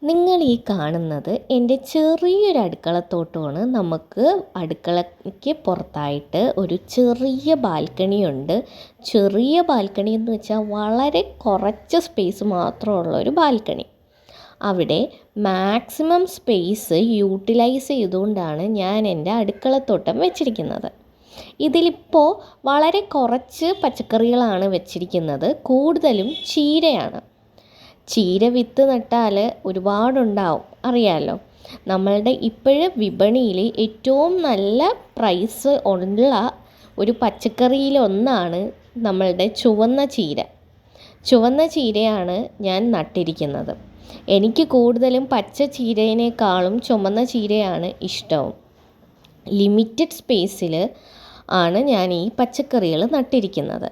നിങ്ങൾ ഈ കാണുന്നത് എൻ്റെ ചെറിയൊരു അടുക്കളത്തോട്ടമാണ്. നമുക്ക് അടുക്കളയ്ക്ക് പുറത്തായിട്ട് ഒരു ചെറിയ ബാൽക്കണിയുണ്ട്. ചെറിയ ബാൽക്കണി എന്ന് വെച്ചാൽ വളരെ കുറച്ച് സ്പേസ് മാത്രമുള്ള ഒരു ബാൽക്കണി. അവിടെ മാക്സിമം സ്പേസ് യൂട്ടിലൈസ് ചെയ്തുകൊണ്ടാണ് ഞാൻ എൻ്റെ അടുക്കളത്തോട്ടം വെച്ചിരിക്കുന്നത്. ഇതിലിപ്പോൾ വളരെ കുറച്ച് പച്ചക്കറികളാണ് വെച്ചിരിക്കുന്നത്. കൂടുതലും ചീരയാണ്. ചീര വിത്ത് നട്ടാൽ ഒരുപാടുണ്ടാവും, അറിയാമല്ലോ. നമ്മളുടെ ഇപ്പോഴ് വിപണിയിൽ ഏറ്റവും നല്ല പ്രൈസ് ഉള്ള ഒരു പച്ചക്കറിയിലൊന്നാണ് നമ്മളുടെ ചുവന്ന ചീര. ചുവന്ന ചീരയാണ് ഞാൻ നട്ടിരിക്കുന്നത്. എനിക്ക് കൂടുതലും പച്ച ചീരയിനേക്കാളും ചുവന്ന ചീരയാണ് ഇഷ്ടവും. ലിമിറ്റഡ് സ്പേസിൽ ആണ് ഞാൻ ഈ പച്ചക്കറികൾ നട്ടിരിക്കുന്നത്.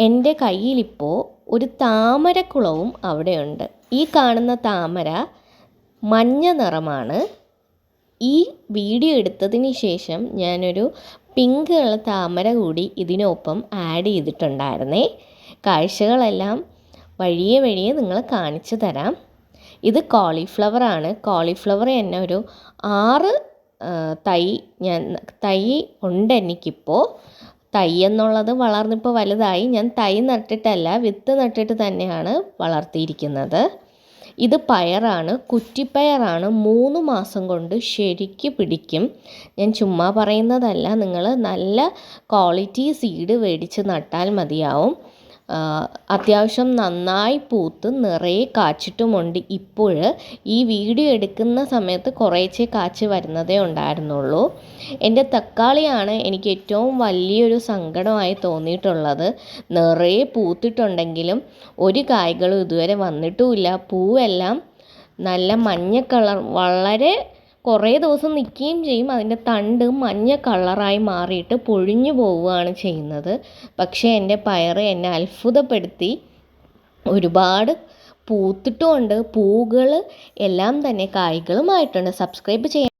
എൻ്റെ കയ്യിലിപ്പോൾ ഒരു താമരക്കുളവും അവിടെയുണ്ട്. ഈ കാണുന്ന താമര മഞ്ഞ നിറമാണ്. ഈ വീഡിയോ എടുത്തതിന് ശേഷം ഞാനൊരു പിങ്ക് കളർ താമര കൂടി ഇതിനൊപ്പം ആഡ് ചെയ്തിട്ടുണ്ടായിരുന്നേ. കാഴ്ചകളെല്ലാം വഴിയെ നിങ്ങൾ കാണിച്ചു തരാം. ഇത് കോളിഫ്ലവറാണ്. കോളിഫ്ലവർ തന്നെ ഒരു 6 തൈ ഉണ്ട് എനിക്കിപ്പോൾ. തൈ എന്നുള്ളത് വളർന്നിപ്പോൾ വലുതായി. ഞാൻ തൈ നട്ടിട്ടല്ല, വിത്ത് നട്ടിട്ട് തന്നെയാണ് വളർത്തിയിരിക്കുന്നത്. ഇത് പയറാണ്, കുറ്റിപ്പയറാണ്. 3 മാസം കൊണ്ട് ശരിക്ക് പിടിക്കും. ഞാൻ ചുമ്മാ പറയുന്നതല്ല. നിങ്ങൾ നല്ല ക്വാളിറ്റി സീഡ് മേടിച്ച് നട്ടാൽ മതിയാവും. അത്യാവശ്യം നന്നായി പൂത്ത് നിറയെ കാച്ചിട്ടുമുണ്ട്. ഇപ്പോൾ ഈ വീഡിയോ എടുക്കുന്ന സമയത്ത് കുറേശ്ശെ കാച്ച് വരുന്നതേ ഉണ്ടായിരുന്നുള്ളൂ. എൻ്റെ തക്കാളിയാണ് എനിക്ക് ഏറ്റവും വലിയൊരു സങ്കടമായി തോന്നിയിട്ടുള്ളത്. നിറയെ പൂത്തിട്ടുണ്ടെങ്കിലും ഒരു കായ്കളും ഇതുവരെ വന്നിട്ടുമില്ല. പൂവെല്ലാം നല്ല മഞ്ഞ കളർ, വളരെ കുറേ ദിവസം നിൽക്കുകയും ചെയ്യും. അതിൻ്റെ തണ്ട് മഞ്ഞ കളറായി മാറിയിട്ട് പൊഴിഞ്ഞു പോവുകയാണ് ചെയ്യുന്നത്. പക്ഷേ എൻ്റെ പയർ എന്നെ അത്ഭുതപ്പെടുത്തി. ഒരുപാട് പൂത്തിട്ടുമുണ്ട്. പൂകൾ എല്ലാം തന്നെ കായ്കളുമായിട്ടുണ്ട്. സബ്സ്ക്രൈബ് ചെയ്യാൻ